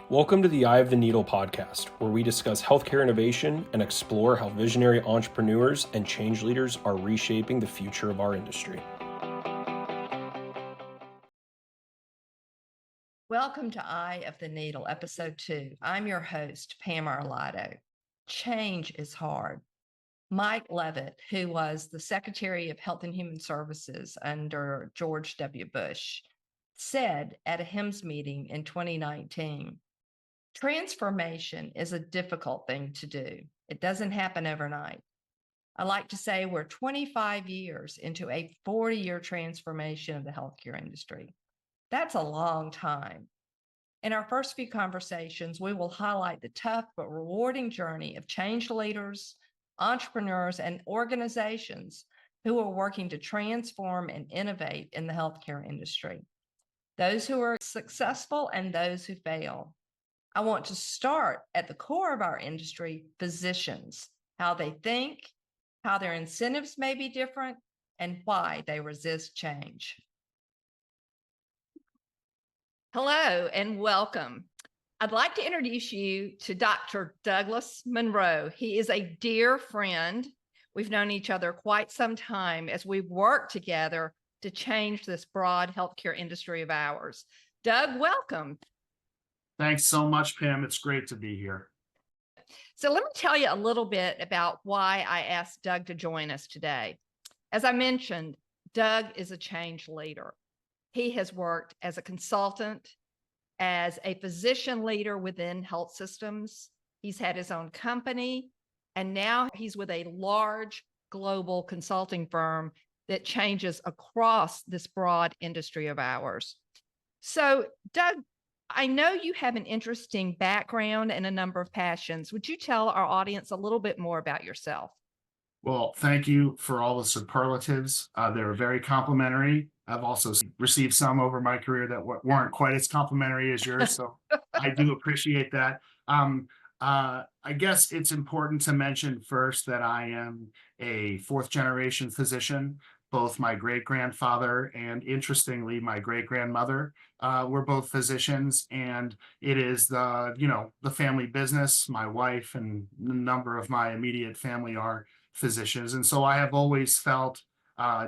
Welcome to the Eye of the Needle podcast, where we discuss healthcare innovation and explore how visionary entrepreneurs and change leaders are reshaping the future of our industry. Welcome to Eye of the Needle, episode 2. I'm your host, Pam Arlato. Change is hard. Mike Levitt, who was the Secretary of Health and Human Services under George W. Bush, said at a HIMSS meeting in 2019, transformation is a difficult thing to do. It doesn't happen overnight. I like to say we're 25 years into a 40-year transformation of the healthcare industry. That's a long time. In our first few conversations, we will highlight the tough but rewarding journey of change leaders, entrepreneurs, and organizations who are working to transform and innovate in the healthcare industry. Those who are successful and those who fail. I want to start at the core of our industry, physicians, how they think, how their incentives may be different, and why they resist change. Hello and welcome. I'd like to introduce you to Dr. Douglas Monroe. He is a dear friend. We've known each other quite some time as we've worked together to change this broad healthcare industry of ours. Doug, welcome. Thanks so much, Pam. It's great to be here. So let me tell you a little bit about why I asked Doug to join us today. As I mentioned, Doug is a change leader. He has worked as a consultant, as a physician leader within health systems. He's had his own company, and now he's with a large global consulting firm that changes across this broad industry of ours. So, Doug, I know you have an interesting background and a number of passions. Would you tell our audience a little bit more about yourself? Well, thank you for all the superlatives. They were very complimentary. I've also received some over my career that weren't quite as complimentary as yours, so I do appreciate that. I guess it's important to mention first that I am a fourth-generation physician. Both my great-grandfather and, interestingly, my great-grandmother were both physicians, and it is the family business. My wife and a number of my immediate family are physicians, and so I have always felt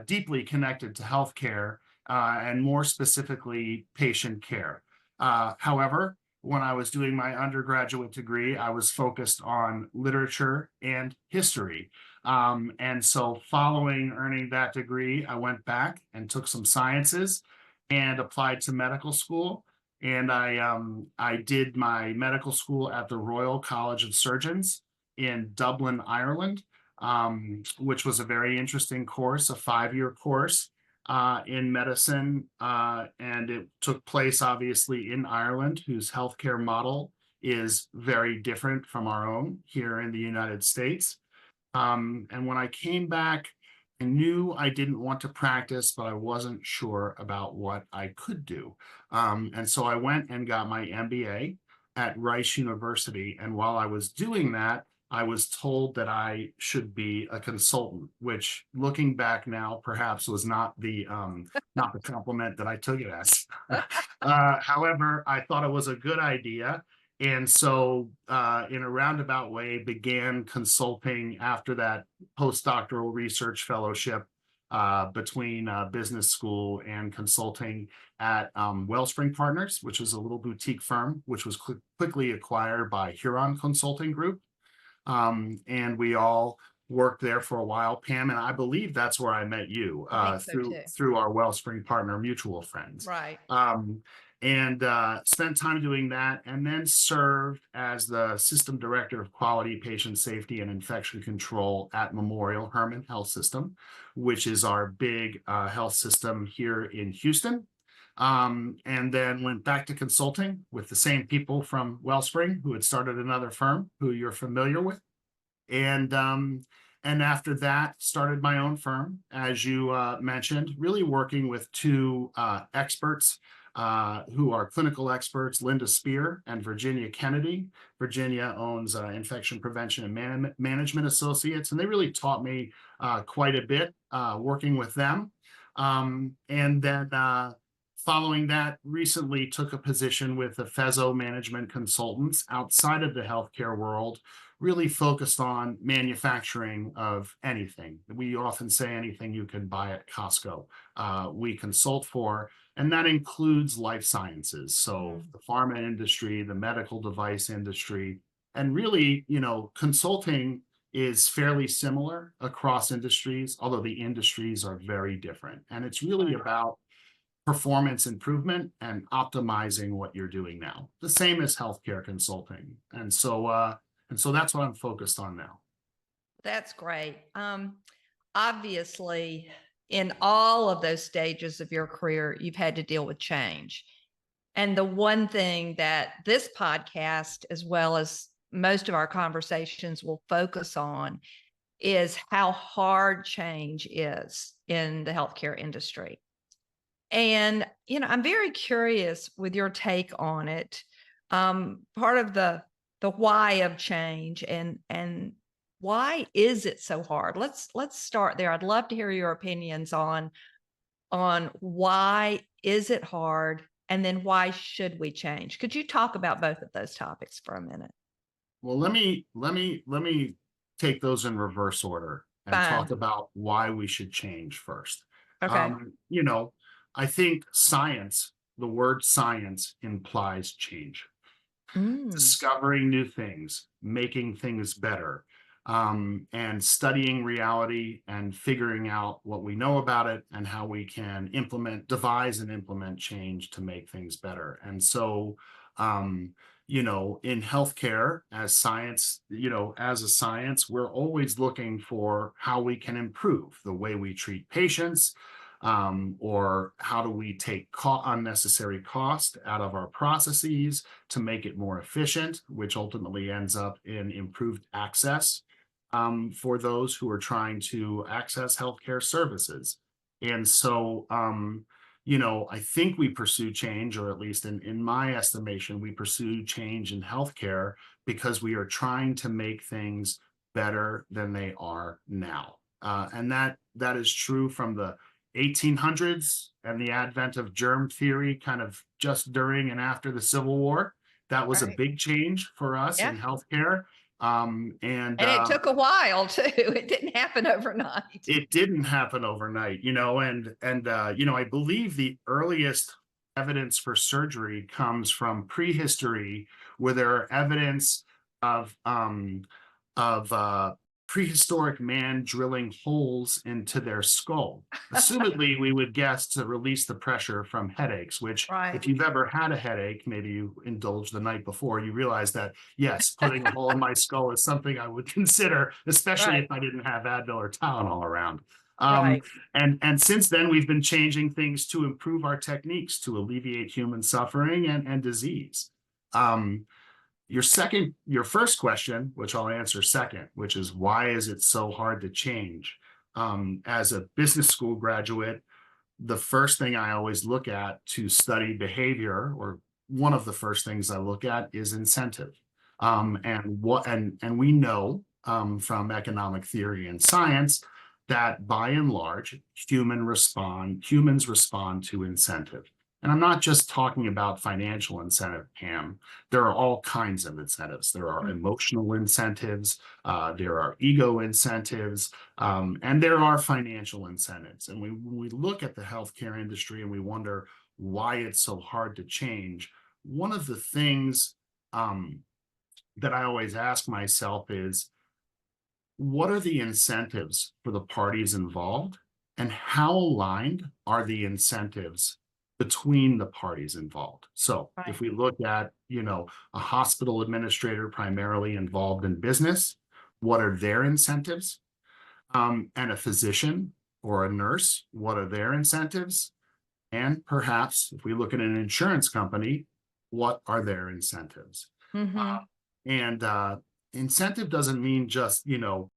deeply connected to healthcare and more specifically patient care. However, when I was doing my undergraduate degree, I was focused on literature and history. And so following earning that degree, I went back and took some sciences and applied to medical school. And I did my medical school at the Royal College of Surgeons in Dublin, Ireland, which was a very interesting course, a 5-year course in medicine. And it took place, obviously, in Ireland, whose healthcare model is very different from our own here in the United States. And when I came back, I knew I didn't want to practice, but I wasn't sure about what I could do. And so I went and got my MBA at Rice University. And while I was doing that, I was told that I should be a consultant, which, looking back now, perhaps was not the compliment that I took it as. However, I thought it was a good idea. And so in a roundabout way, began consulting after that postdoctoral research fellowship between business school and consulting at Wellspring Partners, which is a little boutique firm, which was quickly acquired by Huron Consulting Group. And we all worked there for a while, Pam, and I believe that's where I met you through our Wellspring Partner mutual friends. Right. And spent time doing that, and then served as the System Director of Quality, Patient Safety, and Infection Control at Memorial Hermann Health System, which is our big health system here in Houston. And then went back to consulting with the same people from Wellspring who had started another firm who you're familiar with. And after that, started my own firm, as you mentioned, really working with two experts who are clinical experts, Linda Spear and Virginia Kennedy. Virginia owns Infection Prevention and Management Associates, and they really taught me quite a bit working with them. And then following that, recently took a position with the Fezzo Management Consultants outside of the healthcare world, really focused on manufacturing of anything. We often say anything you can buy at Costco, we consult for, and that includes life sciences. So the pharma industry, the medical device industry, and really, consulting is fairly similar across industries, although the industries are very different. And it's really about performance improvement and optimizing what you're doing now. The same as healthcare consulting. And so that's what I'm focused on now. That's great. Obviously, in all of those stages of your career, you've had to deal with change. And the one thing that this podcast, as well as most of our conversations, will focus on is how hard change is in the healthcare industry. And, I'm very curious with your take on it. Part of the why of change and why is it so hard? Let's start there. I'd love to hear your opinions on why is it hard, and then why should we change? Could you talk about both of those topics for a minute? Well, let me take those in reverse order and Fine. talk about why we should change first. Okay. I think science, the word science implies change. Discovering new things, making things better, and studying reality and figuring out what we know about it and how we can devise and implement change to make things better. And so, in healthcare, as science, as a science, we're always looking for how we can improve the way we treat patients, or how do we take unnecessary cost out of our processes to make it more efficient, which ultimately ends up in improved access for those who are trying to access healthcare services. And so, I think we pursue change, or at least in my estimation, we pursue change in healthcare because we are trying to make things better than they are now. And that is true from the 1800s and the advent of germ theory, kind of just during and after the Civil War. That was a big change for us in healthcare. And it took a while too. It didn't happen overnight. It didn't happen overnight, I believe the earliest evidence for surgery comes from prehistory, where there are evidence of prehistoric man drilling holes into their skull. Assumedly, we would guess to release the pressure from headaches, which if you've ever had a headache, maybe you indulged the night before, you realize that, yes, putting a hole in my skull is something I would consider, especially if I didn't have Advil or Tylenol around. And since then, we've been changing things to improve our techniques to alleviate human suffering and disease. Your first question, which I'll answer second, which is why is it so hard to change? As a business school graduate, the first thing I always look at to study behavior, or one of the first things I look at, is incentive. And we know from economic theory and science that by and large, humans respond to incentive. And I'm not just talking about financial incentive, Pam. There are all kinds of incentives. There are emotional incentives, there are ego incentives, and there are financial incentives. And when we look at the healthcare industry and we wonder why it's so hard to change, one of the things that I always ask myself is, what are the incentives for the parties involved, and how aligned are the incentives between the parties involved? So if we look at, a hospital administrator primarily involved in business, what are their incentives? And a physician or a nurse, what are their incentives? And perhaps if we look at an insurance company, what are their incentives? Incentive doesn't mean just, the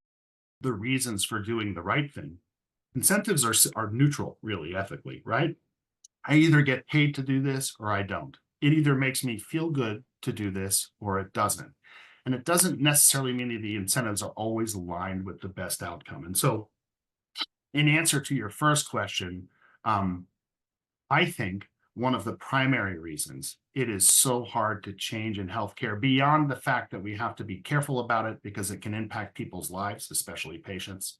reasons for doing the right thing. Incentives are neutral, really, ethically, right? I either get paid to do this or I don't. It either makes me feel good to do this or it doesn't. And it doesn't necessarily mean that the incentives are always aligned with the best outcome. And so, in answer to your first question, I think one of the primary reasons it is so hard to change in healthcare, beyond the fact that we have to be careful about it because it can impact people's lives, especially patients,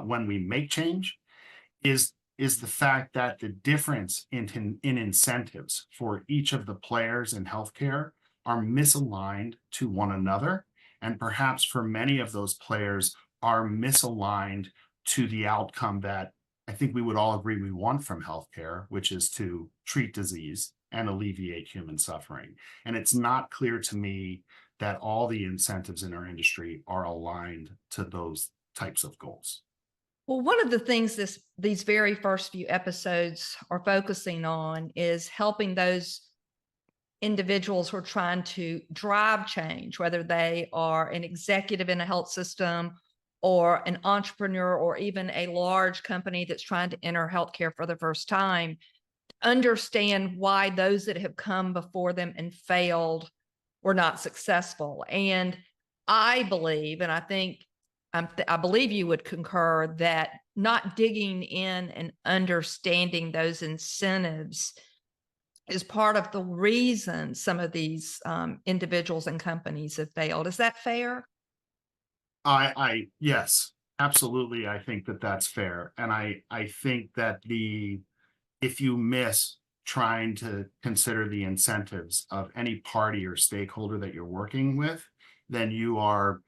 when we make change, is the fact that the difference in incentives for each of the players in healthcare are misaligned to one another. And perhaps for many of those players are misaligned to the outcome that I think we would all agree we want from healthcare, which is to treat disease and alleviate human suffering. And it's not clear to me that all the incentives in our industry are aligned to those types of goals. Well, one of the things these very first few episodes are focusing on is helping those individuals who are trying to drive change, whether they are an executive in a health system or an entrepreneur or even a large company that's trying to enter healthcare for the first time, understand why those that have come before them and failed were not successful. And I believe, and I think I believe you would concur, that not digging in and understanding those incentives is part of the reason some of these individuals and companies have failed. Is that fair? Yes, absolutely. I think that that's fair. And I think that if you miss trying to consider the incentives of any party or stakeholder that you're working with, then you are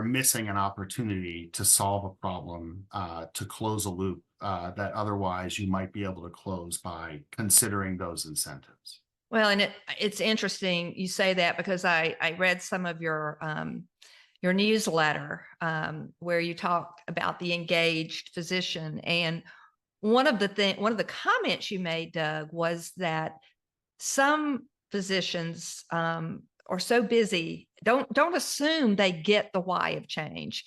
missing an opportunity to solve a problem, to close a loop that otherwise you might be able to close by considering those incentives. Well, and it's interesting you say that, because I read some of your newsletter where you talked about the engaged physician, and one of the comments you made, Doug, was that some physicians are so busy, don't assume they get the why of change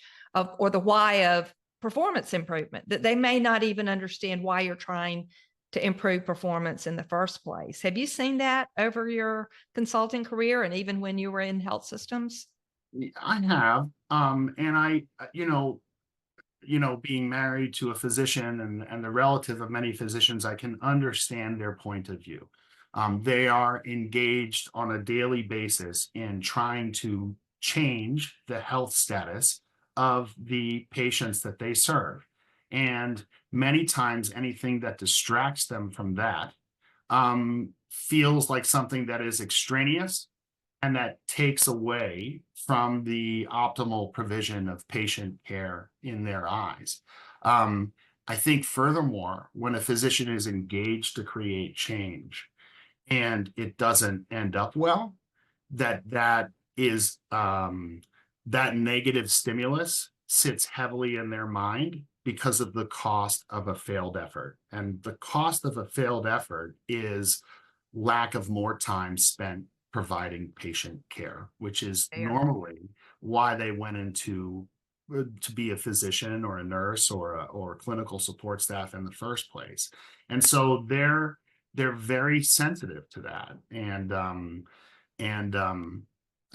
or the why of performance improvement, that they may not even understand why you're trying to improve performance in the first place. Have you seen that over your consulting career and even when you were in health systems? I have, and being married to a physician and the relative of many physicians, I can understand their point of view. They are engaged on a daily basis in trying to change the health status of the patients that they serve. And many times anything that distracts them from that feels like something that is extraneous and that takes away from the optimal provision of patient care in their eyes. I think furthermore, when a physician is engaged to create change and it doesn't end up well, that negative stimulus sits heavily in their mind because of the cost of a failed effort. And the cost of a failed effort is lack of more time spent providing patient care, which is normally why they went into to be a physician or a nurse or clinical support staff in the first place. And so they're very sensitive to that. And I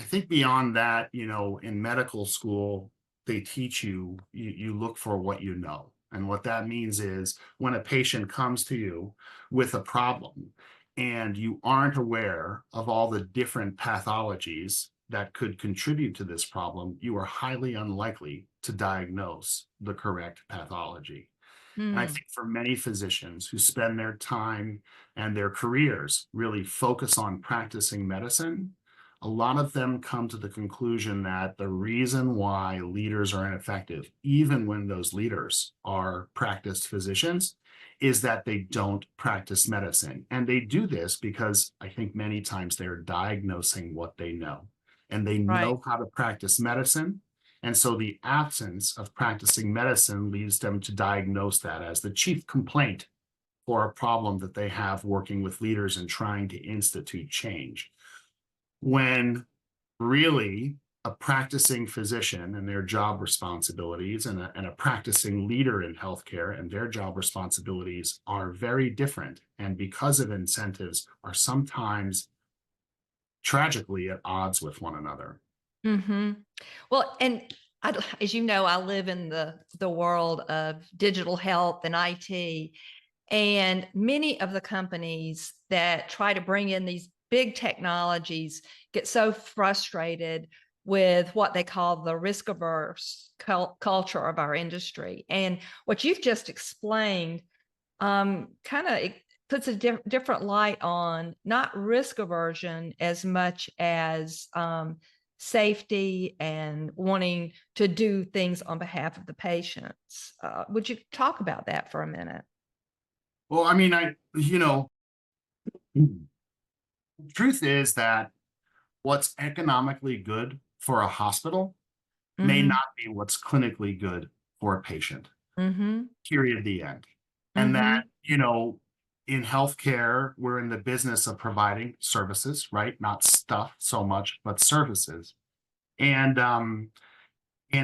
think beyond that, in medical school, they teach you look for what you know. And what that means is when a patient comes to you with a problem and you aren't aware of all the different pathologies that could contribute to this problem, you are highly unlikely to diagnose the correct pathology. And I think for many physicians who spend their time and their careers really focus on practicing medicine, a lot of them come to the conclusion that the reason why leaders are ineffective, even when those leaders are practiced physicians, is that they don't practice medicine. And they do this because I think many times they're diagnosing what they know, and they know how to practice medicine. And so the absence of practicing medicine leads them to diagnose that as the chief complaint for a problem that they have working with leaders and trying to institute change. When really a practicing physician and their job responsibilities and a practicing leader in healthcare and their job responsibilities are very different, and because of incentives are sometimes tragically at odds with one another. Well, and as you know, I live in the world of digital health and IT. And many of the companies that try to bring in these big technologies get so frustrated with what they call the risk averse culture of our industry. And what you've just explained kind of puts a different light on not risk aversion as much as safety and wanting to do things on behalf of the patients. Would you talk about that for a minute? Well, I mean, truth is that what's economically good for a hospital may Mm-hmm. not be what's clinically good for a patient. Mm-hmm. Period. The end. And Mm-hmm. that, in healthcare, we're in the business of providing services, right? Not stuff so much, but services. And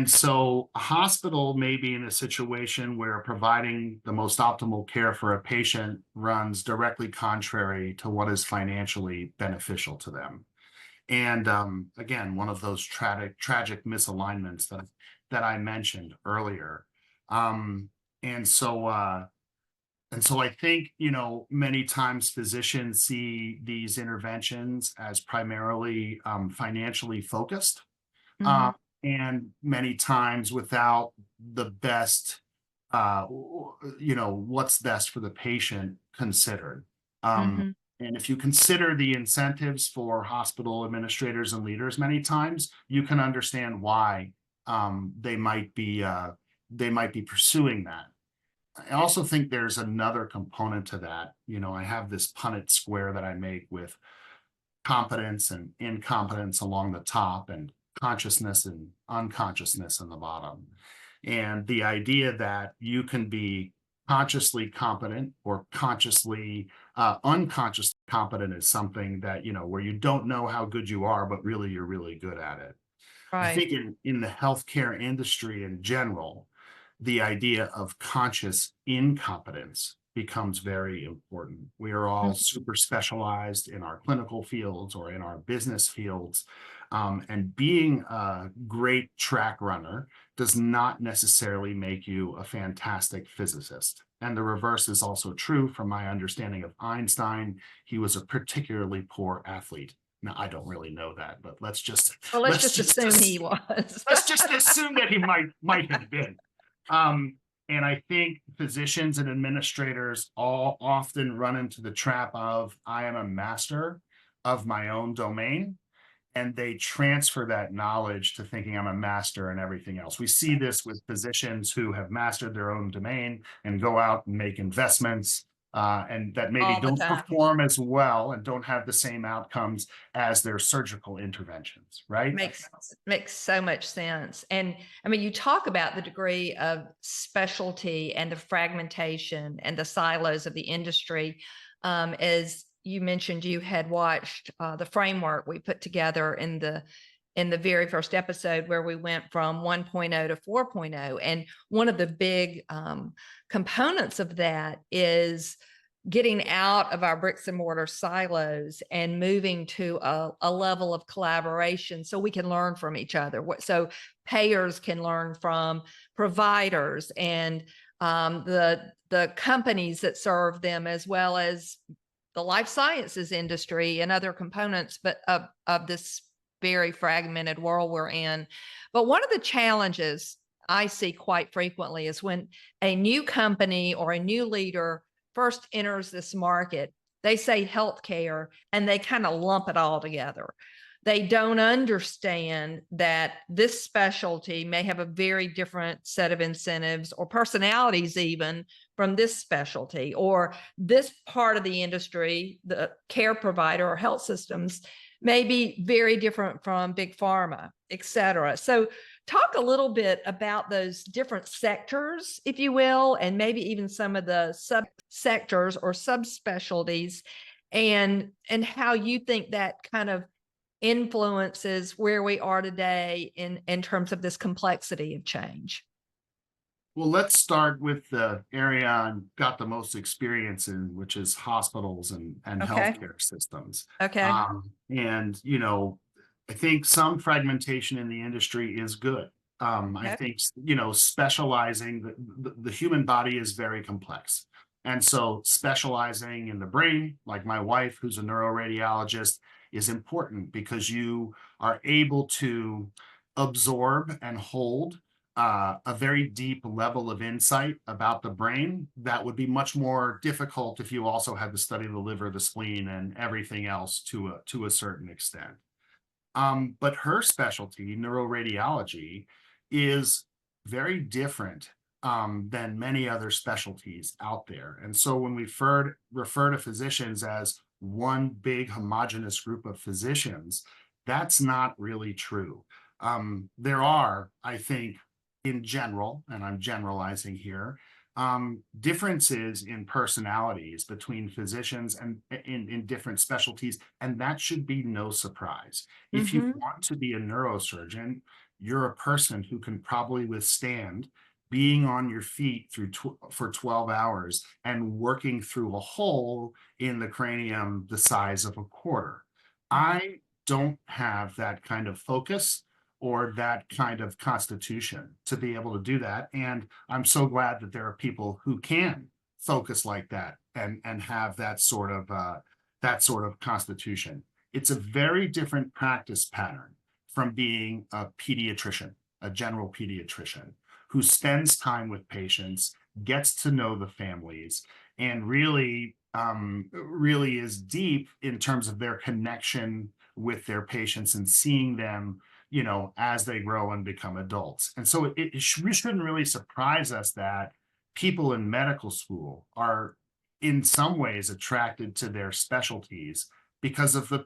so a hospital may be in a situation where providing the most optimal care for a patient runs directly contrary to what is financially beneficial to them. And again, one of those tragic misalignments that I mentioned earlier. Um, and so I think, many times physicians see these interventions as primarily financially focused, Mm-hmm. um, and many times without the best, what's best for the patient considered. Um, Mm-hmm. and if you consider the incentives for hospital administrators and leaders, many times you can understand why they might be pursuing that. I also think there's another component to that. I have this Punnett square that I make with competence and incompetence along the top and consciousness and unconsciousness in the bottom. And the idea that you can be consciously competent or consciously unconsciously competent is something that, where you don't know how good you are, but really you're really good at it. I Right. think in the healthcare industry in general, the idea of conscious incompetence becomes very important. We are all super specialized in our clinical fields or in our business fields. And being a great track runner does not necessarily make you a fantastic physicist. And the reverse is also true from my understanding of Einstein. He was a particularly poor athlete. Now, I don't really know that, but Well, let's let's just just assume he was. let's just assume that he might have been. Um, and I think physicians and administrators all often run into the trap of I am a master of my own domain, and they transfer that knowledge to thinking I'm a master in everything else. We see this with physicians who have mastered their own domain and go out and make investments and that maybe All the don't time. perform as well and don't have the same outcomes as their surgical interventions, right? Makes so much sense. And I mean, you talk about the degree of specialty and the fragmentation and the silos of the industry. As you mentioned, you had watched the framework we put together in the very first episode where we went from 1.0 to 4.0. And one of the big components of that is getting out of our bricks and mortar silos and moving to a level of collaboration so we can learn from each other. So payers can learn from providers and the companies that serve them, as well as the life sciences industry and other components, but of this very fragmented world we're in. But one of the challenges I see quite frequently is when a new company or a new leader first enters this market, they say healthcare and they kind of lump it all together. They don't understand that this specialty may have a very different set of incentives or personalities even from this specialty, or this part of the industry, the care provider or health systems may be very different from big pharma, et cetera. So talk a little bit about those different sectors, if you will, and maybe even some of the subsectors or subspecialties, and how you think that kind of influences where we are today in terms of this complexity of change. Well, let's start with the area I've got the most experience in, which is hospitals and Okay. healthcare systems. Okay. And, I think some fragmentation in the industry is good. I Okay. think, specializing, the human body is very complex. And so specializing in the brain, like my wife, who's a neuroradiologist, is important because you are able to absorb and hold a very deep level of insight about the brain that would be much more difficult if you also had to study the liver, the spleen, and everything else to a certain extent. But her specialty, neuroradiology, is very different than many other specialties out there. And so when we refer to physicians as one big homogeneous group of physicians, that's not really true. There are, I think, in general, and I'm generalizing here, differences in personalities between physicians and in different specialties, and that should be no surprise. If you want to be a neurosurgeon, you're a person who can probably withstand being on your feet for 12 hours and working through a hole in the cranium the size of a quarter. I don't have that kind of focus or that kind of constitution to be able to do that. And I'm so glad that there are people who can focus like that and have that sort of constitution. It's a very different practice pattern from being a pediatrician, a general pediatrician, who spends time with patients, gets to know the families, and really is deep in terms of their connection with their patients and seeing them, as they grow and become adults. And so it shouldn't really surprise us that people in medical school are in some ways attracted to their specialties because of the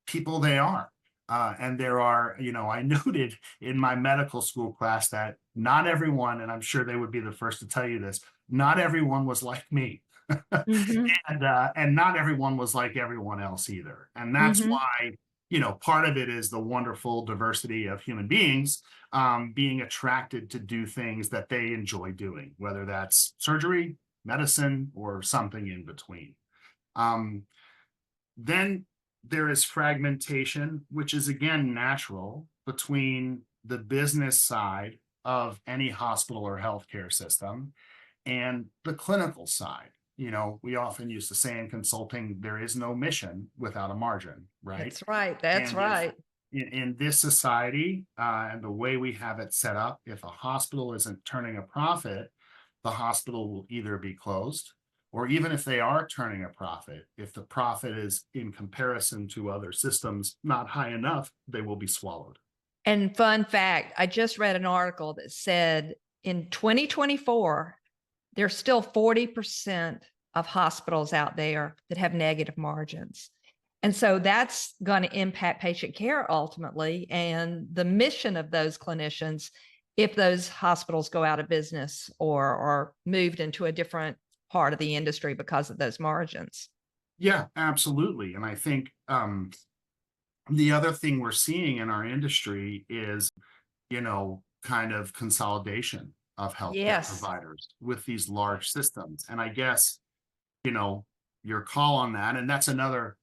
people they are. And there are, I noted in my medical school class that not everyone, and I'm sure they would be the first to tell you this, not everyone was like me. And not everyone was like everyone else either. And that's why, part of it is the wonderful diversity of human beings being attracted to do things that they enjoy doing, whether that's surgery, medicine, or something in between. Then there is fragmentation, which is again natural between the business side of any hospital or healthcare system and the clinical side. We often used to say in consulting, there is no mission without a margin, right? That's right. That's And right. in this society and the way we have it set up, if a hospital isn't turning a profit, the hospital will either be closed, or even if they are turning a profit, if the profit is in comparison to other systems not high enough, they will be swallowed. And fun fact, I just read an article that said in 2024, there's still 40% of hospitals out there that have negative margins. And so that's going to impact patient care ultimately, and the mission of those clinicians if those hospitals go out of business or are moved into a different part of the industry because of those margins. Yeah, absolutely. And I think the other thing we're seeing in our industry is, kind of consolidation of healthcare providers with these large systems. And I guess, your call on that, and that's another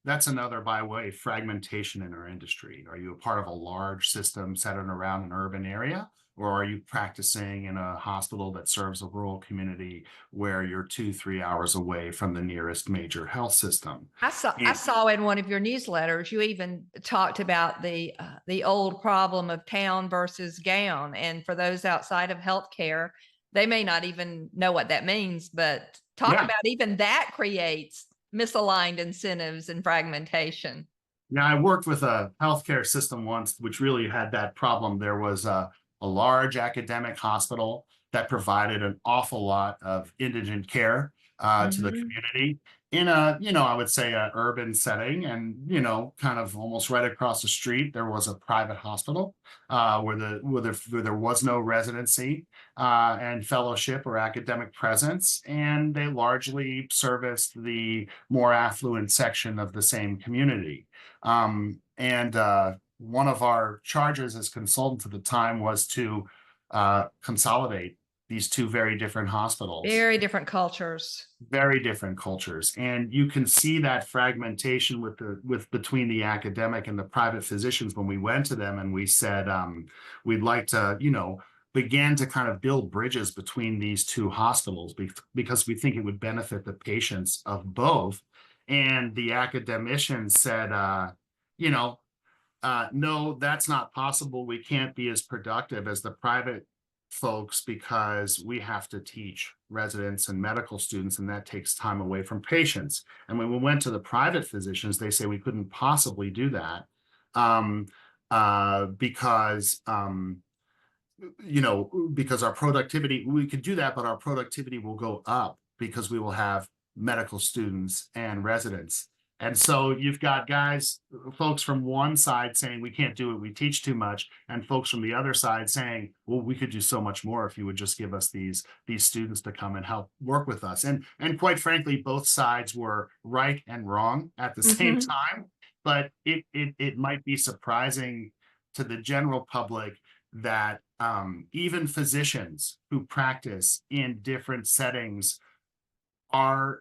by way fragmentation in our industry. Are you a part of a large system centered around an urban area, or are you practicing in a hospital that serves a rural community where you're 2-3 hours away from the nearest major health system? I saw in one of your newsletters, you even talked about the old problem of town versus gown. And for those outside of healthcare, they may not even know what that means, but talk about even that creates misaligned incentives and fragmentation. Yeah, I worked with a healthcare system once, which really had that problem. There was a large academic hospital that provided an awful lot of indigent care to the community in a, I would say an urban setting. And, kind of almost right across the street, there was a private hospital where there was no residency and fellowship or academic presence. And they largely serviced the more affluent section of the same community. One of our charges as consultants at the time was to consolidate these two very different hospitals. Very different cultures. Very different cultures. And you can see that fragmentation between the academic and the private physicians when we went to them and we said, we'd like to, began to kind of build bridges between these two hospitals because we think it would benefit the patients of both. And the academicians said, no, that's not possible. We can't be as productive as the private folks because we have to teach residents and medical students, and that takes time away from patients. And when we went to the private physicians, they say we couldn't possibly do that because because our productivity, we could do that, but our productivity will go up because we will have medical students and residents. And so you've got folks from one side saying we can't do it, we teach too much, and folks from the other side saying, well, we could do so much more if you would just give us these students to come and help work with us. And quite frankly, both sides were right and wrong at the same time. But it might be surprising to the general public that even physicians who practice in different settings are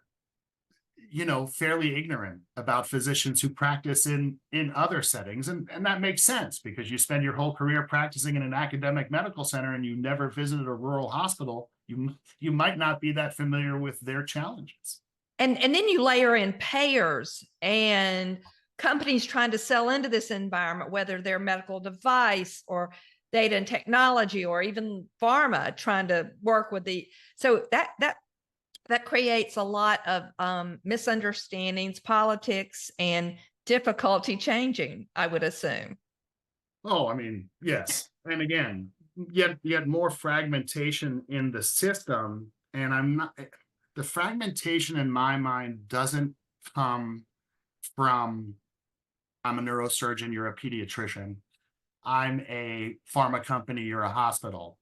fairly ignorant about physicians who practice in other settings. And that makes sense because you spend your whole career practicing in an academic medical center and you never visited a rural hospital. You might not be that familiar with their challenges. And then you layer in payers and companies trying to sell into this environment, whether they're medical device or data and technology, or even pharma trying to work with so that creates a lot of misunderstandings, politics, and difficulty changing, I would assume. Oh, I mean, yes. And again, yet more fragmentation in the system. And the fragmentation in my mind doesn't come from, I'm a neurosurgeon, you're a pediatrician. I'm a pharma company, you're a hospital.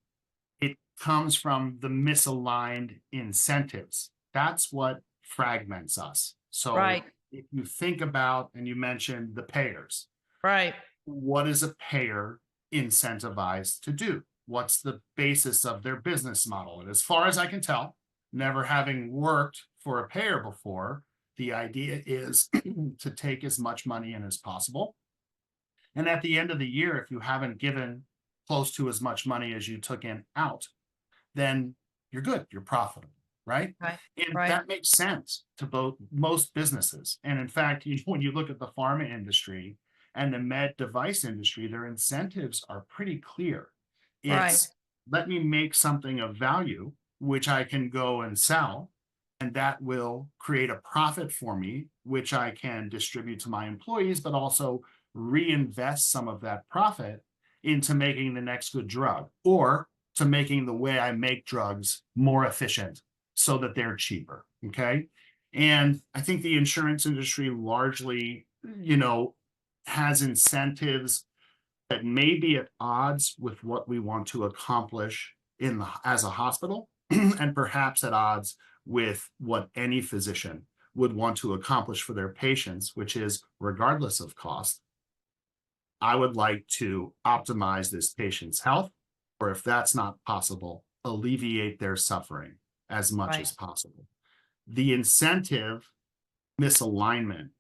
It comes from the misaligned incentives. That's what fragments us. So right. If you think about, and you mentioned the payers, right? What is a payer incentivized to do? What's the basis of their business model? And as far as I can tell, never having worked for a payer before, the idea is to take as much money in as possible. And at the end of the year, if you haven't given close to as much money as you took in out, then you're good, you're profitable, right? And that makes sense to most businesses. And in fact, when you look at the pharma industry and the med device industry, their incentives are pretty clear. It's let me make something of value, which I can go and sell, and that will create a profit for me, which I can distribute to my employees, but also reinvest some of that profit into making the next good drug, or to making the way I make drugs more efficient so that they're cheaper. Okay. And I think the insurance industry largely, has incentives that may be at odds with what we want to accomplish as a hospital, and perhaps at odds with what any physician would want to accomplish for their patients, which is, regardless of cost, I would like to optimize this patient's health, or if that's not possible, alleviate their suffering as much as possible. The incentive misalignment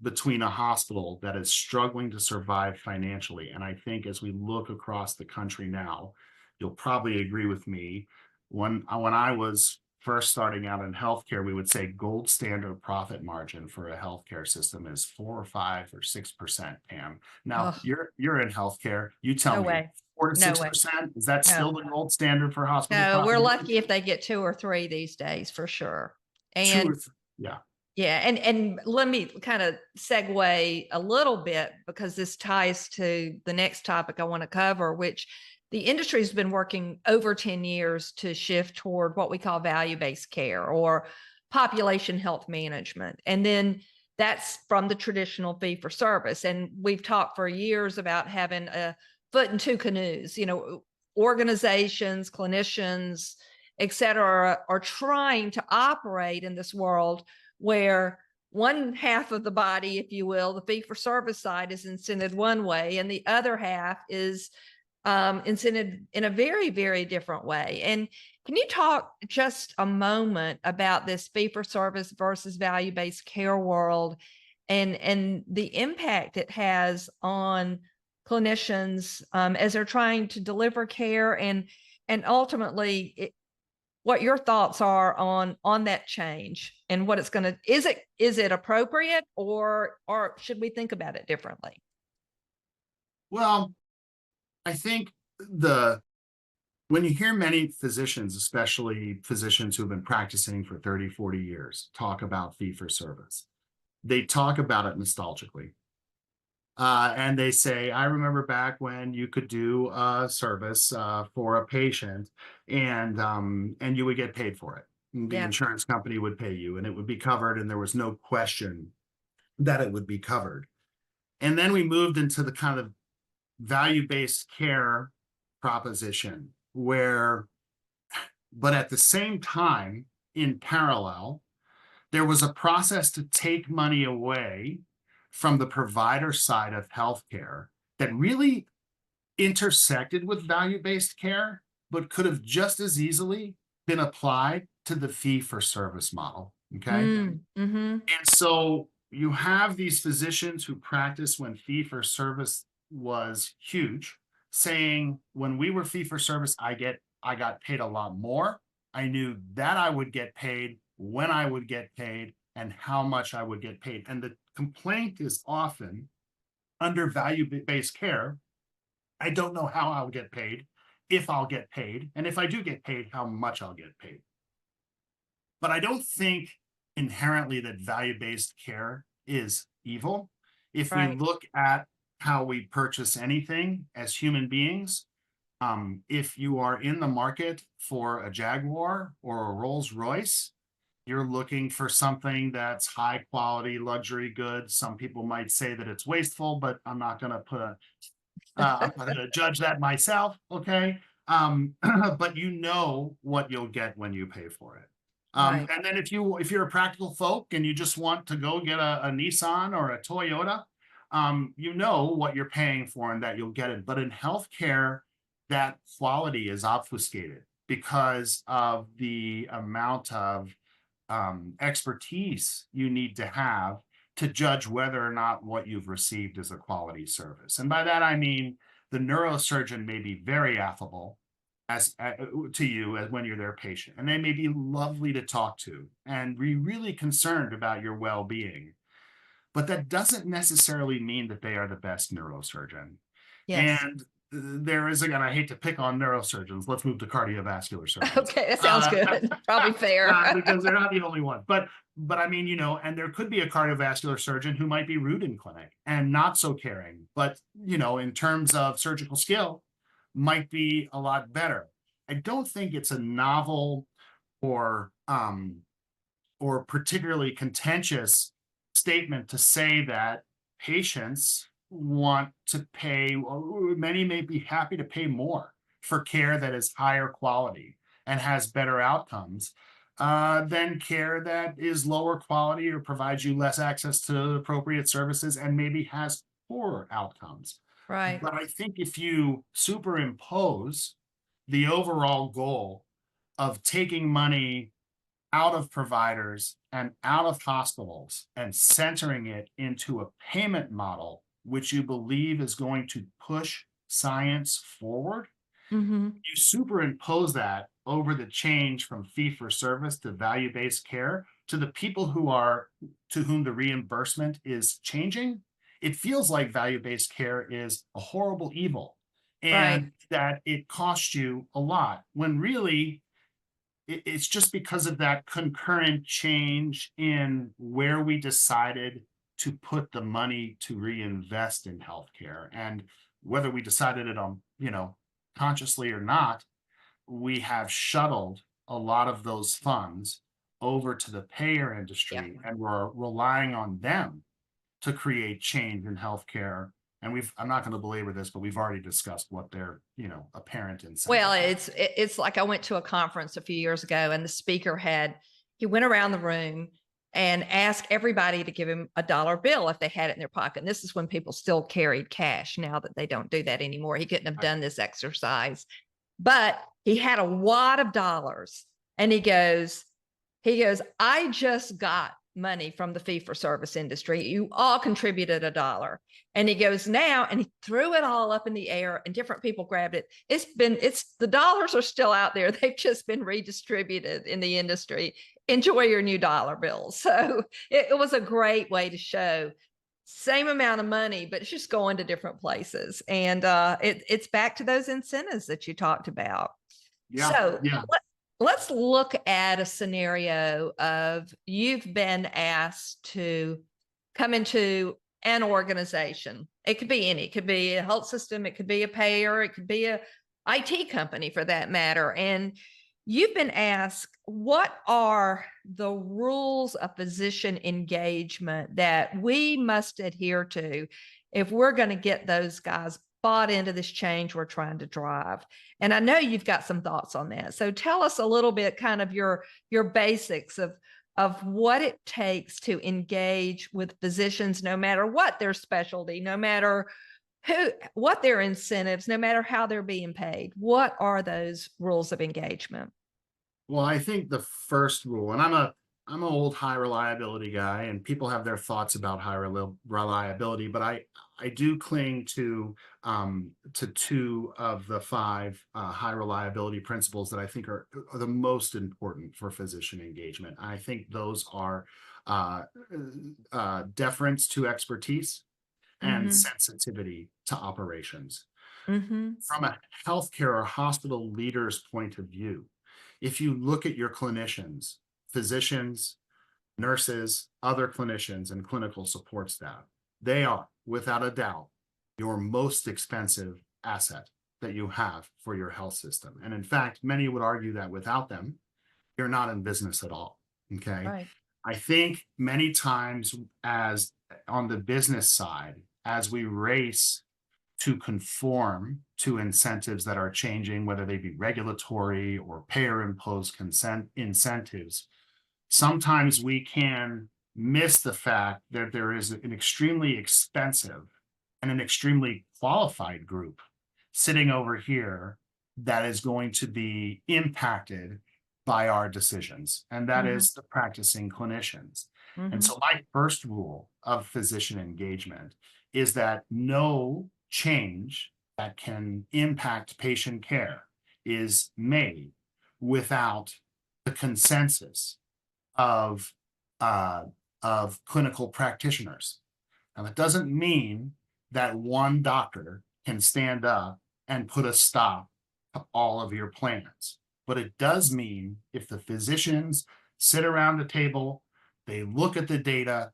between a hospital that is struggling to survive financially, and I think as we look across the country now, you'll probably agree with me, when I was first starting out in healthcare, we would say gold standard profit margin for a healthcare system is 4 or 5 or 6%, Pam. Now you're in healthcare. You tell me, 4 to 6%, is that still the gold standard for hospital? No, we're lucky if they get 2 or 3 these days, for sure. And 2 or 3, yeah. Yeah, and let me kind of segue a little bit, because this ties to the next topic I want to cover, which the industry has been working over 10 years to shift toward what we call value-based care or population health management. And then that's from the traditional fee-for-service. And we've talked for years about having a foot in 2 canoes. Organizations, clinicians, et cetera, are trying to operate in this world where one half of the body, if you will, the fee-for-service side, is incented one way, and the other half is incented in a very, very different way. And can you talk just a moment about this fee-for-service versus value-based care world and the impact it has on clinicians as they're trying to deliver care, and And ultimately, what your thoughts are on that change and what it's going to, is it appropriate or should we think about it differently? Well, I think when you hear many physicians, especially physicians who've been practicing for 30, 40 years, talk about fee for service, they talk about it nostalgically. And they say, I remember back when you could do a service for a patient and you would get paid for it. The insurance company would pay you and it would be covered, and there was no question that it would be covered. And then we moved into the kind of value-based care proposition but at the same time, in parallel, there was a process to take money away from the provider side of healthcare that really intersected with value-based care, but could have just as easily been applied to the fee-for-service model. Okay. And so you have these physicians who practice when fee-for-service was huge, saying, when we were fee-for-service, I got paid a lot more. I knew that I would get paid, when I would get paid, and how much I would get paid. And the complaint is often, under value-based care, I don't know how I'll get paid, if I'll get paid, and if I do get paid, how much I'll get paid. But I don't think inherently that value-based care is evil. If we look at how we purchase anything as human beings, if you are in the market for a Jaguar or a Rolls Royce, you're looking for something that's high quality luxury goods. Some people might say that it's wasteful, but I'm not going to I'm not going to judge that myself. Okay. But you know what you'll get when you pay for it. And then if you're a practical folk and you just want to go get a Nissan or a Toyota, you know what you're paying for and that you'll get it. But in healthcare, that quality is obfuscated because of the amount of expertise you need to have to judge whether or not what you've received is a quality service. And by that, I mean, the neurosurgeon may be very affable to you as when you're their patient, and they may be lovely to talk to and be really concerned about your well-being. But that doesn't necessarily mean that they are the best neurosurgeon. And there is, again, I hate to pick on neurosurgeons. Let's move to cardiovascular surgeons. Okay, that sounds good. Probably fair. Because they're not the only ones. But I mean, and there could be a cardiovascular surgeon who might be rude in clinic and not so caring. But, in terms of surgical skill, might be a lot better. I don't think it's a novel or particularly contentious statement to say that patients want to pay, many may be happy to pay more for care that is higher quality and has better outcomes than care that is lower quality or provides you less access to appropriate services and maybe has poorer outcomes. But I think if you superimpose the overall goal of taking money out of providers and out of hospitals and centering it into a payment model, which you believe is going to push science forward, you superimpose that over the change from fee-for-service to value-based care to the people to whom the reimbursement is changing. It feels like value-based care is a horrible evil and that it costs you a lot, when really it's just because of that concurrent change in where we decided to put the money to reinvest in healthcare. And whether we decided it on, consciously or not, we have shuttled a lot of those funds over to the payer industry, and we're relying on them to create change in healthcare. And I'm not going to belabor this, but we've already discussed what their, apparent incentive. Well, it's like I went to a conference a few years ago, and the speaker he went around the room and asked everybody to give him $1 bill if they had it in their pocket. And this is when people still carried cash. Now that they don't do that anymore, he couldn't have done this exercise, but he had a wad of dollars, and he goes, I just got money from the fee-for-service industry. You all contributed $1. And he goes, now, and he threw it all up in the air and different people grabbed it. The dollars are still out there. They've just been redistributed in the industry. Enjoy your new dollar bills. So it was a great way to show same amount of money, but it's just going to different places. And it's back to those incentives that you talked about. Yeah. So Yeah. let's look at a scenario of you've been asked to come into an organization. It could be any, it could be a health system, it could be a payer, it could be a IT company for that matter. And you've been asked, what are the rules of physician engagement that we must adhere to if we're going to get those guys bought into this change we're trying to drive? And I know you've got some thoughts on that. So tell us a little bit kind of your basics of what it takes to engage with physicians, no matter what their specialty, no matter what their incentives, no matter how they're being paid. What are those rules of engagement? Well, I think the first rule, and I'm an old high reliability guy, and people have their thoughts about high reliability, but I do cling to two of the five high reliability principles that I think are the most important for physician engagement. I think those are deference to expertise and sensitivity to operations. From a healthcare or hospital leader's point of view, if you look at your clinicians, physicians, nurses, other clinicians, and clinical support staff, they are, without a doubt, your most expensive asset that you have for your health system. And in fact, many would argue that without them, you're not in business at all. Okay. Right. I think many times, as on the business side, as we race to conform to incentives that are changing, whether they be regulatory or payer imposed incentives, sometimes we can miss the fact that there is an extremely expensive and an extremely qualified group sitting over here that is going to be impacted by our decisions, and that is the practicing clinicians. And so my first rule of physician engagement is that no change that can impact patient care is made without the consensus of clinical practitioners. Now, that doesn't mean that one doctor can stand up and put a stop to all of your plans, but it does mean if the physicians sit around the table, they look at the data,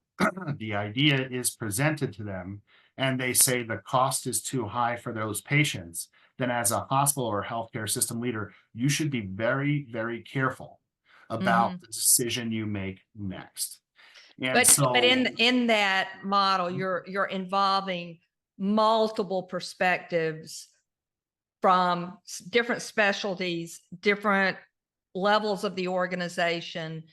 the idea is presented to them, and they say the cost is too high for those patients, then as a hospital or healthcare system leader, you should be very, very careful about the decision you make next. And but in that model, you're involving multiple perspectives from different specialties, different levels of the organization.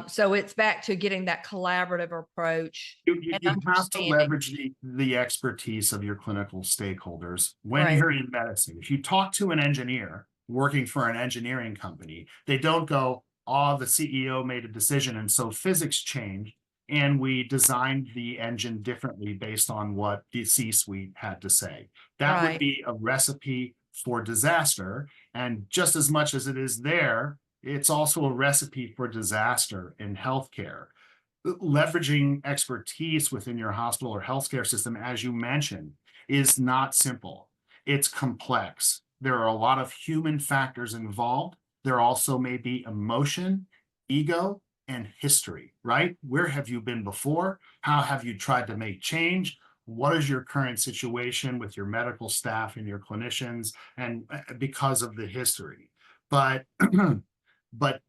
So it's back to getting that collaborative approach. You have to leverage the expertise of your clinical stakeholders when you're in medicine. If you talk to an engineer working for an engineering company, they don't go, oh, the CEO made a decision and so physics changed and we designed the engine differently based on what the C-suite had to say. That would be a recipe for disaster. And just as much as it is there, it's also a recipe for disaster in healthcare. Leveraging expertise within your hospital or healthcare system, as you mentioned, is not simple. It's complex. There are a lot of human factors involved. There also may be emotion, ego, and history, right? Where have you been before? How have you tried to make change? What is your current situation with your medical staff and your clinicians, and because of the history? But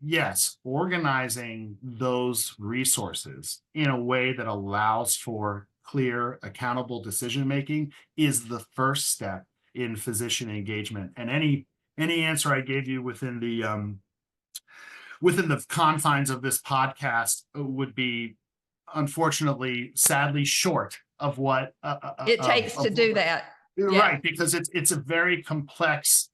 yes, organizing those resources in a way that allows for clear, accountable decision-making is the first step in physician engagement. And any answer I gave you within the confines of this podcast would be, unfortunately, sadly short of what it takes to do that. Right, because it's a very complex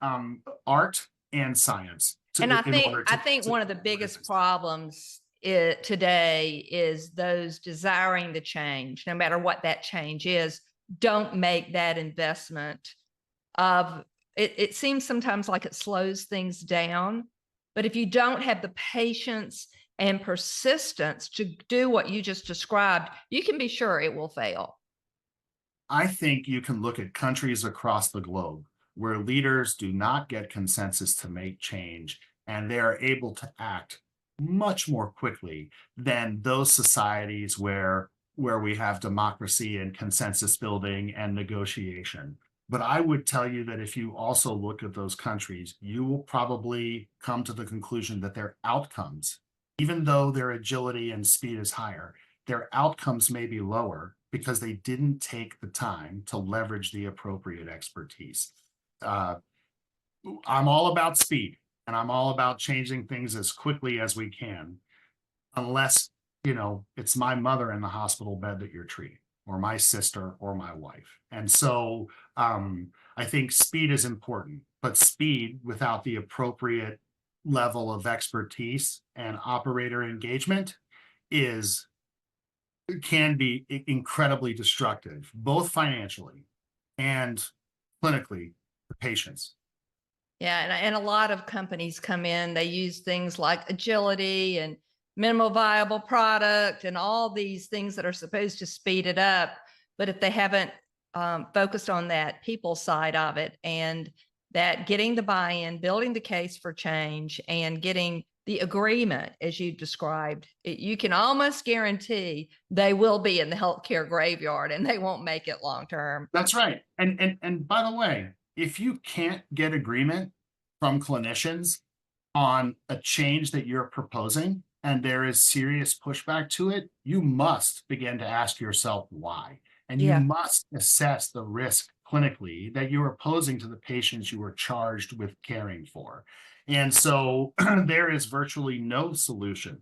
art and science. And I think one of the biggest problems today is those desiring the change, no matter what that change is, don't make that investment of it. It seems sometimes like it slows things down, but if you don't have the patience and persistence to do what you just described, you can be sure it will fail. I think you can look at countries across the globe where leaders do not get consensus to make change, and they are able to act much more quickly than those societies where we have democracy and consensus building and negotiation. But I would tell you that if you also look at those countries, you will probably come to the conclusion that their outcomes, even though their agility and speed is higher, their outcomes may be lower because they didn't take the time to leverage the appropriate expertise. I'm all about speed, and I'm all about changing things as quickly as we can, unless, it's my mother in the hospital bed that you're treating, or my sister, or my wife. And so I think speed is important, but speed without the appropriate level of expertise and operator engagement can be incredibly destructive, both financially and clinically for patients. Yeah, and a lot of companies come in, they use things like agility and minimal viable product and all these things that are supposed to speed it up. But if they haven't focused on that people side of it, and that getting the buy-in, building the case for change, and getting the agreement, as you described, you can almost guarantee they will be in the healthcare graveyard and they won't make it long term. That's right. And by the way, if you can't get agreement from clinicians on a change that you're proposing, and there is serious pushback to it, you must begin to ask yourself why. And you must assess the risk clinically that you are posing to the patients you are charged with caring for. And so there is virtually no solution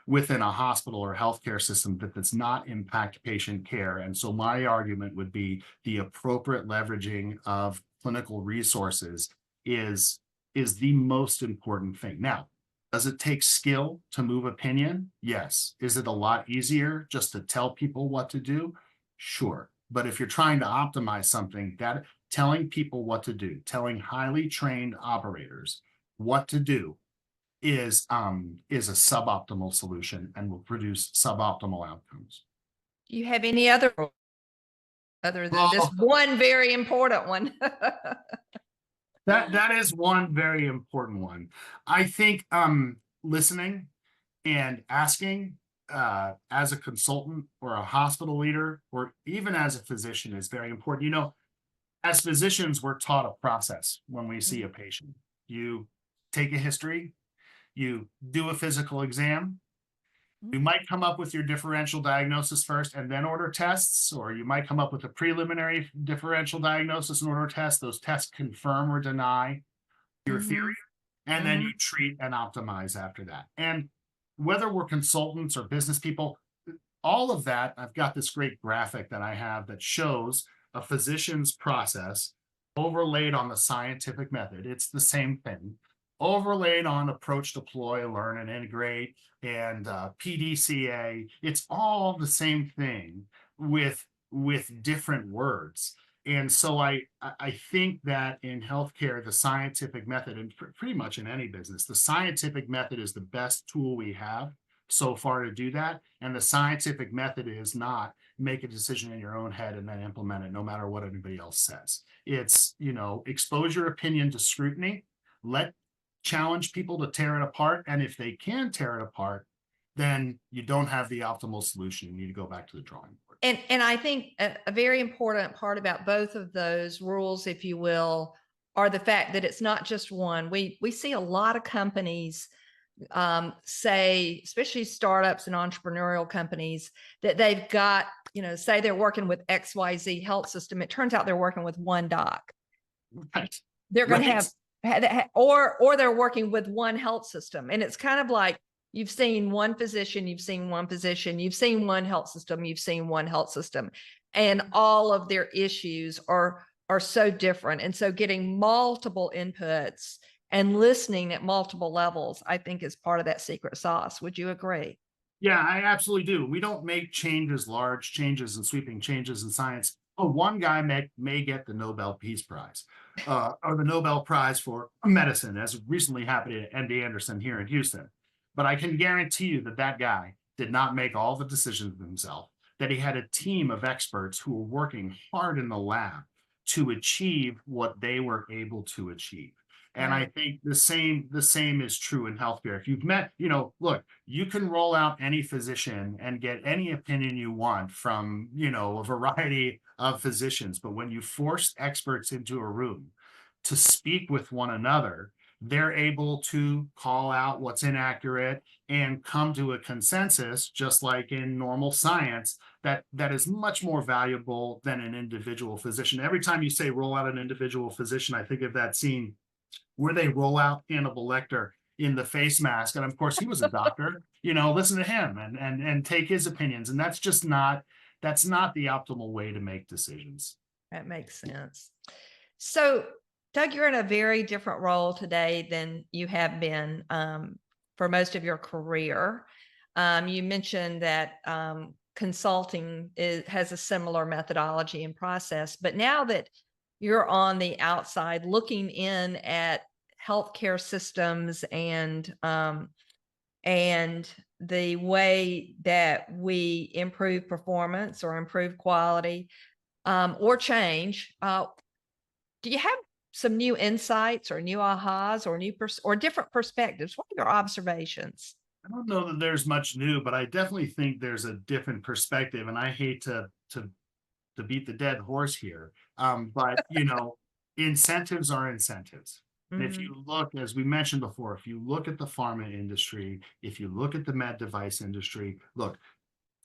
within a hospital or healthcare system that does not impact patient care. And so my argument would be the appropriate leveraging of clinical resources is the most important thing. Now, does it take skill to move opinion? Yes. Is it a lot easier just to tell people what to do? Sure. But if you're trying to optimize something, that telling people what to do, telling highly trained operators what to do is a suboptimal solution and will produce suboptimal outcomes. Do you have any other than this one very important one? That is one very important one. I think listening and asking as a consultant or a hospital leader or even as a physician is very important. As physicians, we're taught a process when we see a patient. You take a history, you do a physical exam. You might come up with your differential diagnosis first and then order tests, or you might come up with a preliminary differential diagnosis and order tests. Those tests confirm or deny your theory, and then you treat and optimize after that. And whether we're consultants or business people, all of that, I've got this great graphic that I have that shows a physician's process overlaid on the scientific method. It's the same thing. Overlaid on approach, deploy, learn, and integrate, and PDCA. It's all the same thing with different words. And so I think that in healthcare, the scientific method, and pretty much in any business, the scientific method is the best tool we have so far to do that. And the scientific method is not make a decision in your own head and then implement it no matter what anybody else says. It's, expose your opinion to scrutiny, challenge people to tear it apart. And if they can tear it apart, then you don't have the optimal solution. You need to go back to the drawing board. And I think a very important part about both of those rules, if you will, are the fact that it's not just one. We see a lot of companies say, especially startups and entrepreneurial companies, that they've got, say they're working with XYZ health system. It turns out they're working with one doc. Right. They're going to have, or they're working with one health system. And it's kind of like, you've seen one physician, you've seen one physician, you've seen one health system, you've seen one health system, and all of their issues are so different. And so getting multiple inputs and listening at multiple levels, I think is part of that secret sauce. Would you agree? Yeah, I absolutely do. We don't make changes, large changes and sweeping changes in science. Oh, one guy may get the Nobel Peace Prize, or the Nobel Prize for medicine, as recently happened at MD Anderson here in Houston. But I can guarantee you that that guy did not make all the decisions himself, that he had a team of experts who were working hard in the lab to achieve what they were able to achieve. And I Right. think the same is true in healthcare. If you've met, look, you can roll out any physician and get any opinion you want from, a variety of physicians. But when you force experts into a room to speak with one another, they're able to call out what's inaccurate and come to a consensus, just like in normal science, that is much more valuable than an individual physician. Every time you say roll out an individual physician, I think of that scene where they roll out Hannibal Lecter in the face mask. And of course, he was a doctor, listen to him and take his opinions. And that's not the optimal way to make decisions. That makes sense. So, Doug, you're in a very different role today than you have been for most of your career. You mentioned that consulting has a similar methodology and process, but now that you're on the outside looking in at healthcare systems and the way that we improve performance or improve quality or change, do you have some new insights or new ahas or or different perspectives? What are your observations? I don't know that there's much new, but I definitely think there's a different perspective. And I hate to beat the dead horse here. But incentives are incentives. And if Mhm. you look, as we mentioned before, if you look at the pharma industry, if you look at the med device industry, look,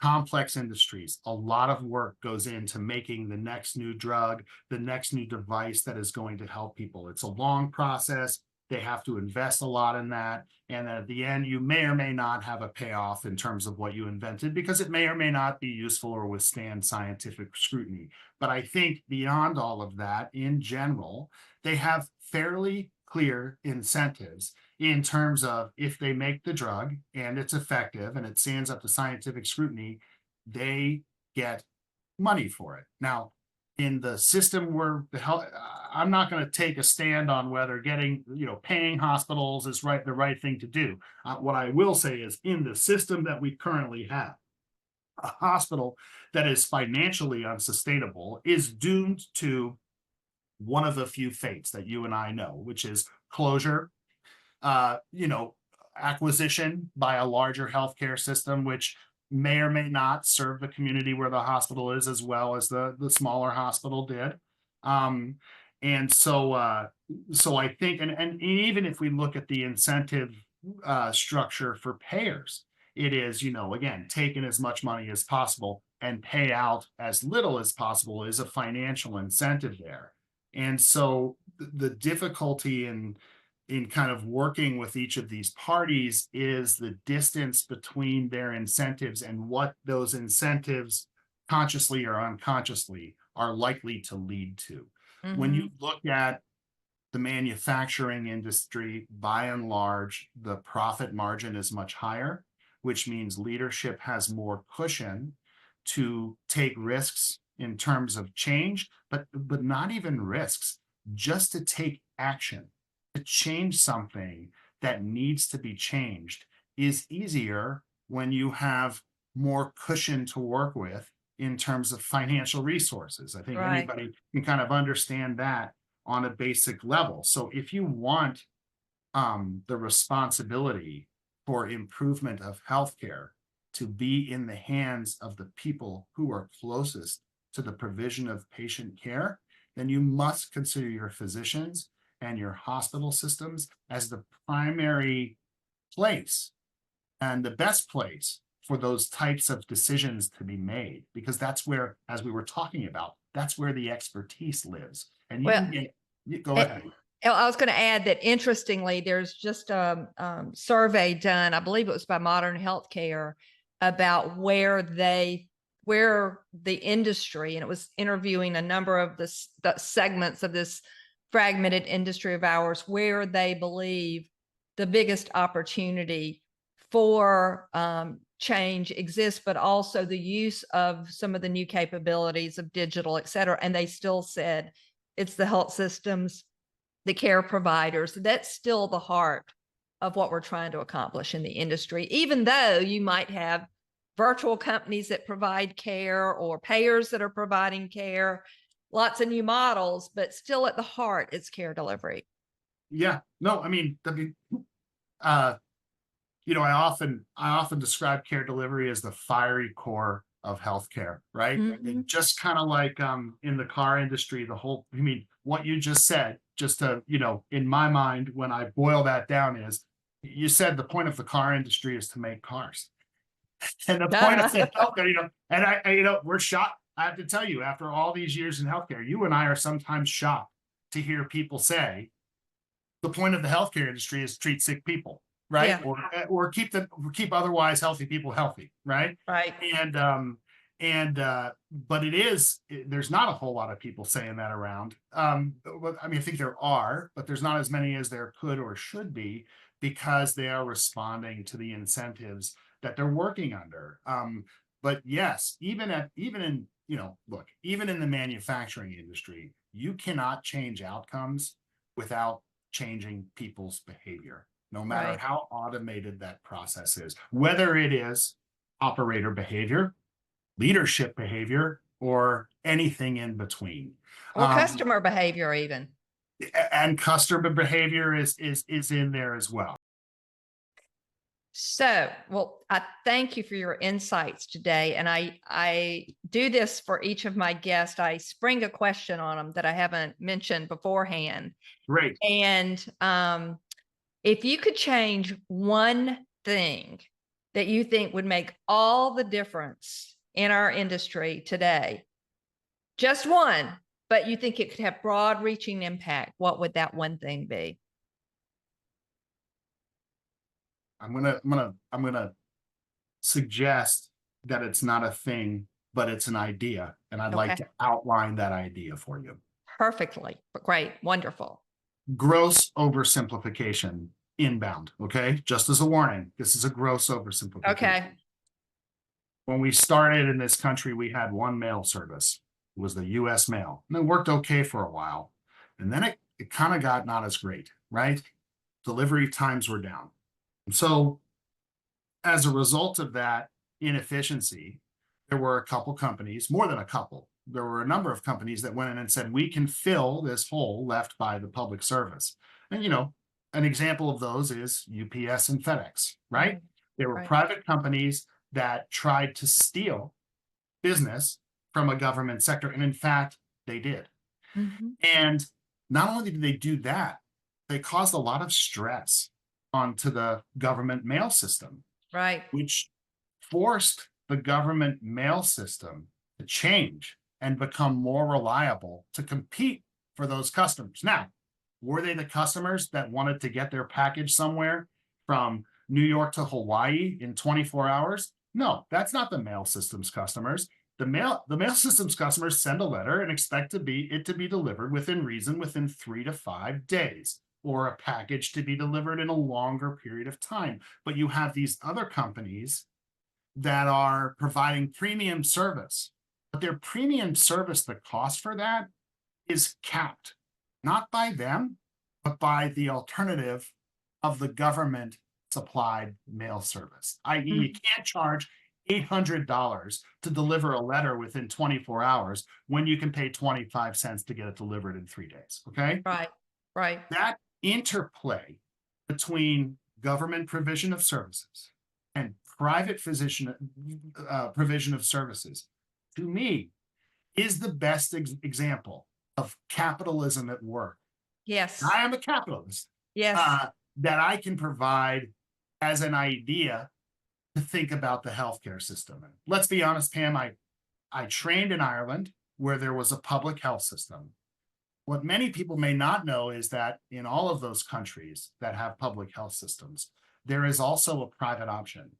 complex industries, a lot of work goes into making the next new drug, the next new device that is going to help people. It's a long process. They have to invest a lot in that. And at the end, you may or may not have a payoff in terms of what you invented, because it may or may not be useful or withstand scientific scrutiny. But I think beyond all of that, in general, they have fairly clear incentives in terms of if they make the drug and it's effective and it stands up to scientific scrutiny, they get money for it. Now, in the system where I'm not going to take a stand on whether paying hospitals is the right thing to do. What I will say is, in the system that we currently have, a hospital that is financially unsustainable is doomed to one of a few fates that you and I know, which is closure, uh, you know, acquisition by a larger healthcare system, which may or may not serve the community where the hospital is as well as the smaller hospital did. Um, and so I think, and even if we look at the incentive structure for payers, it is, again, taking as much money as possible and pay out as little as possible is a financial incentive there. And so the difficulty in kind of working with each of these parties is the distance between their incentives and what those incentives, consciously or unconsciously, are likely to lead to. When you look at the manufacturing industry, by and large, the profit margin is much higher, which means leadership has more cushion to take risks in terms of change, but not even risks, just to take action. To change something that needs to be changed is easier when you have more cushion to work with in terms of financial resources. I think Right. anybody can kind of understand that on a basic level. So if you want the responsibility for improvement of healthcare to be in the hands of the people who are closest to the provision of patient care, then you must consider your physicians and your hospital systems as the primary place and the best place for those types of decisions to be made, because that's where, as we were talking about, that's where the expertise lives. And you Well, can go ahead. I was going to add that, interestingly, there's just a survey done, I believe it was by Modern Healthcare, about where the industry, and it was interviewing a number of the segments of this fragmented industry of ours where they believe the biggest opportunity for change exists, but also the use of some of the new capabilities of digital, et cetera. And they still said it's the health systems, the care providers. That's still the heart of what we're trying to accomplish in the industry, even though you might have virtual companies that provide care or payers that are providing care, lots of new models, but still at the heart, it's care delivery. Yeah, no, I often describe care delivery as the fiery core of healthcare, right? It just kind of like in the car industry, what you just said, just to, in my mind, when I boil that down, is you said the point of the car industry is to make cars. And the point of the healthcare, and we're shocked. I have to tell you, after all these years in healthcare, you and I are sometimes shocked to hear people say the point of the healthcare industry is to treat sick people, right? Yeah. Or keep otherwise healthy people healthy, right? Right. But there's not a whole lot of people saying that around. I think there are, but there's not as many as there could or should be, because they are responding to the incentives that they're working under. But yes, even in the manufacturing industry, you cannot change outcomes without changing people's behavior, no matter Right. how automated that process is, whether it is operator behavior, leadership behavior, or anything in between. Or customer behavior even. And customer behavior is in there as well. So, well, I thank you for your insights today. And I do this for each of my guests. I spring a question on them that I haven't mentioned beforehand. Great. And if you could change one thing that you think would make all the difference in our industry today, just one, but you think it could have broad reaching impact, what would that one thing be? I'm gonna suggest that it's not a thing, but it's an idea, and I'd like to outline that idea for you. Perfectly. Great. Wonderful. Gross oversimplification inbound. Okay, just as a warning, this is a gross oversimplification. Okay. When we started in this country, we had one mail service. It was the U.S. mail, and it worked okay for a while, and then it kind of got not as great, right? Delivery times were down. So as a result of that inefficiency, there were a couple companies, more than a couple, there were a number of companies that went in and said, we can fill this hole left by the public service. And, an example of those is UPS and FedEx, right? They were private companies that tried to steal business from a government sector. And in fact, they did. And not only did they do that, they caused a lot of stress onto the government mail system, right? Which forced the government mail system to change and become more reliable to compete for those customers. Now, were they the customers that wanted to get their package somewhere from New York to Hawaii in 24 hours? No, that's not the mail system's customers. The mail system's customers send a letter and expect it to be delivered within reason, within 3 to 5 days, or a package to be delivered in a longer period of time. But you have these other companies that are providing premium service, but their premium service, the cost for that is capped, not by them, but by the alternative of the government supplied mail service, i.e. you can't charge $800 to deliver a letter within 24 hours when you can pay 25 cents to get it delivered in 3 days. Okay. Right. That interplay between government provision of services and private provision of services, to me, is the best example of capitalism at work. Yes. I am a capitalist. Yes. That I can provide as an idea to think about the healthcare system. And let's be honest, Pam, I trained in Ireland where there was a public health system. What many people may not know is that in all of those countries that have public health systems, there is also a private option.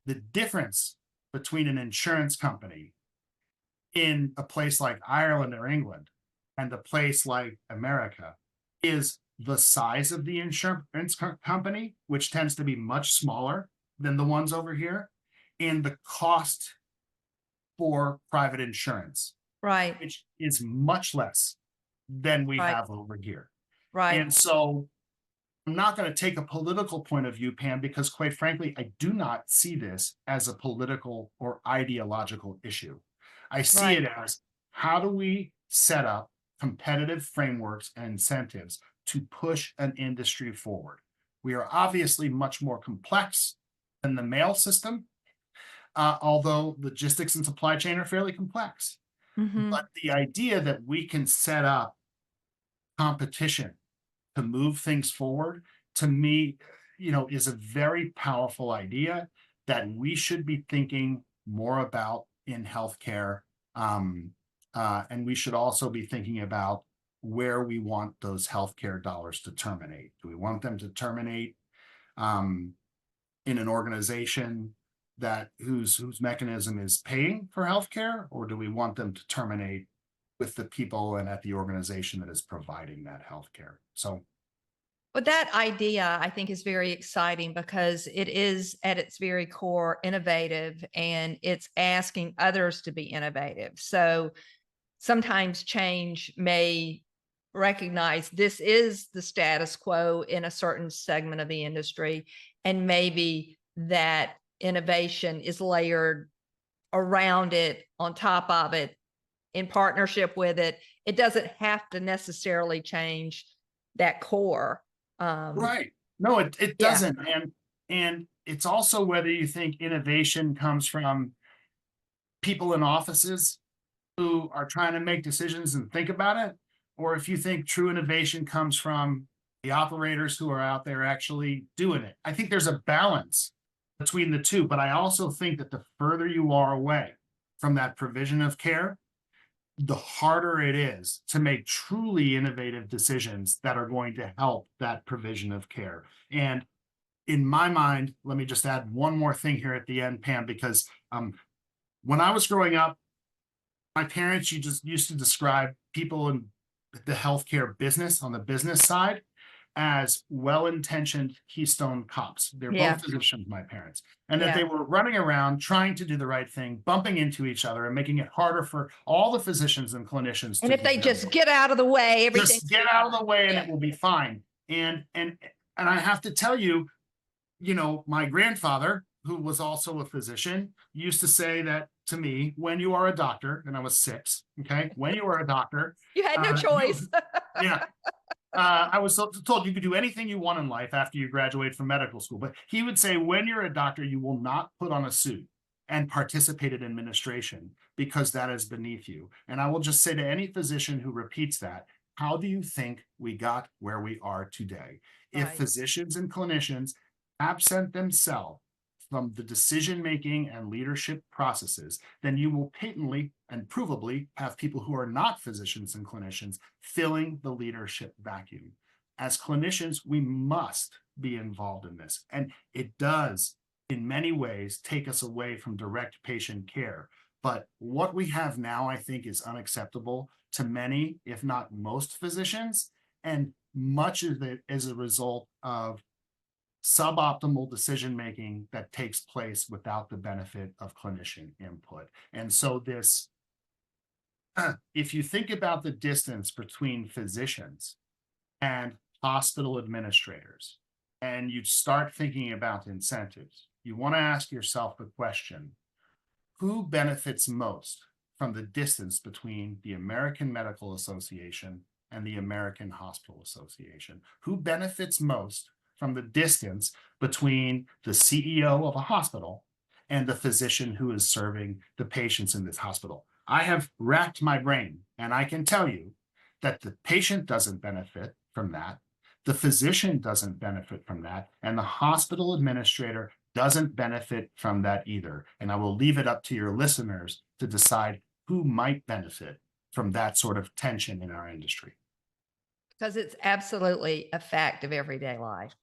The difference between an insurance company in a place like Ireland or England and a place like America is the size of the insurance company, which tends to be much smaller than the ones over here, and the cost for private insurance, Right. which is much less than we Right. have over here. Right. And so I'm not going to take a political point of view, Pam, because quite frankly, I do not see this as a political or ideological issue. I see Right. it as, how do we set up competitive frameworks and incentives to push an industry forward? We are obviously much more complex than the mail system, although logistics and supply chain are fairly complex. Mhm. But the idea that we can set up competition to move things forward, to me, is a very powerful idea that we should be thinking more about in healthcare. And we should also be thinking about where we want those healthcare dollars to terminate. Do we want them to terminate in an organization that whose mechanism is paying for healthcare, or do we want them to terminate with the people and at the organization that is providing that healthcare? So But that idea, I think, is very exciting because it is at its very core innovative, and it's asking others to be innovative. So sometimes change may recognize this is the status quo in a certain segment of the industry, and maybe that innovation is layered around it, on top of it, in partnership with it. It doesn't have to necessarily change that core. right. No, it Yeah. doesn't. And it's also whether you think innovation comes from people in offices who are trying to make decisions and think about it, or if you think true innovation comes from the operators who are out there actually doing it. I think there's a balance between the two, but I also think that the further you are away from that provision of care, the harder it is to make truly innovative decisions that are going to help that provision of care. And in my mind, let me just add one more thing here at the end, Pam, because when I was growing up, my parents, you just used to describe people in the healthcare business, on the business side, as well-intentioned Keystone cops. They're Yeah. both physicians, my parents, and that Yeah. they were running around trying to do the right thing, bumping into each other and making it harder for all the physicians and clinicians And to if they do just their work. get out of the way, everything. Just get out of the way and Yeah. it will be fine. And I have to tell you, my grandfather, who was also a physician, used to say that to me, when you are a doctor, and I was 6, okay, when you are a doctor, You had no choice. yeah, I was told you could do anything you want in life after you graduate from medical school. But he would say, when you're a doctor, you will not put on a suit and participate in administration because that is beneath you. And I will just say to any physician who repeats that, how do you think we got where we are today? If Right. physicians and clinicians absent themselves from the decision-making and leadership processes, then you will patently and provably have people who are not physicians and clinicians filling the leadership vacuum. As clinicians, we must be involved in this. And it does, in many ways, take us away from direct patient care. But what we have now, I think, is unacceptable to many, if not most physicians. And much of it is a result of suboptimal decision making that takes place without the benefit of clinician input. And so if you think about the distance between physicians and hospital administrators, and you start thinking about incentives, you want to ask yourself the question, who benefits most from the distance between the American Medical Association and the American Hospital Association? Who benefits most from the distance between the CEO of a hospital and the physician who is serving the patients in this hospital? I have racked my brain, and I can tell you that the patient doesn't benefit from that, the physician doesn't benefit from that, and the hospital administrator doesn't benefit from that either. And I will leave it up to your listeners to decide who might benefit from that sort of tension in our industry. Because it's absolutely a fact of everyday life.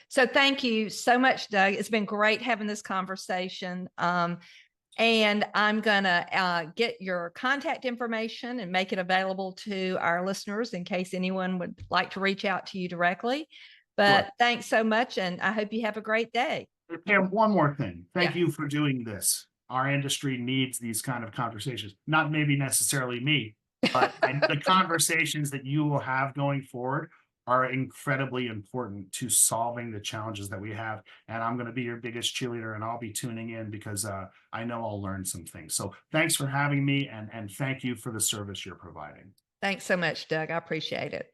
So thank you so much, Doug. It's been great having this conversation. And I'm going to get your contact information and make it available to our listeners in case anyone would like to reach out to you directly. But thanks so much. And I hope you have a great day. Pam, one more thing. Thank Yeah. you for doing this. Our industry needs these kind of conversations. Not maybe necessarily me, but the conversations that you will have going forward are incredibly important to solving the challenges that we have. And I'm going to be your biggest cheerleader, and I'll be tuning in because I know I'll learn some things. So thanks for having me, and thank you for the service you're providing. Thanks so much, Doug. I appreciate it.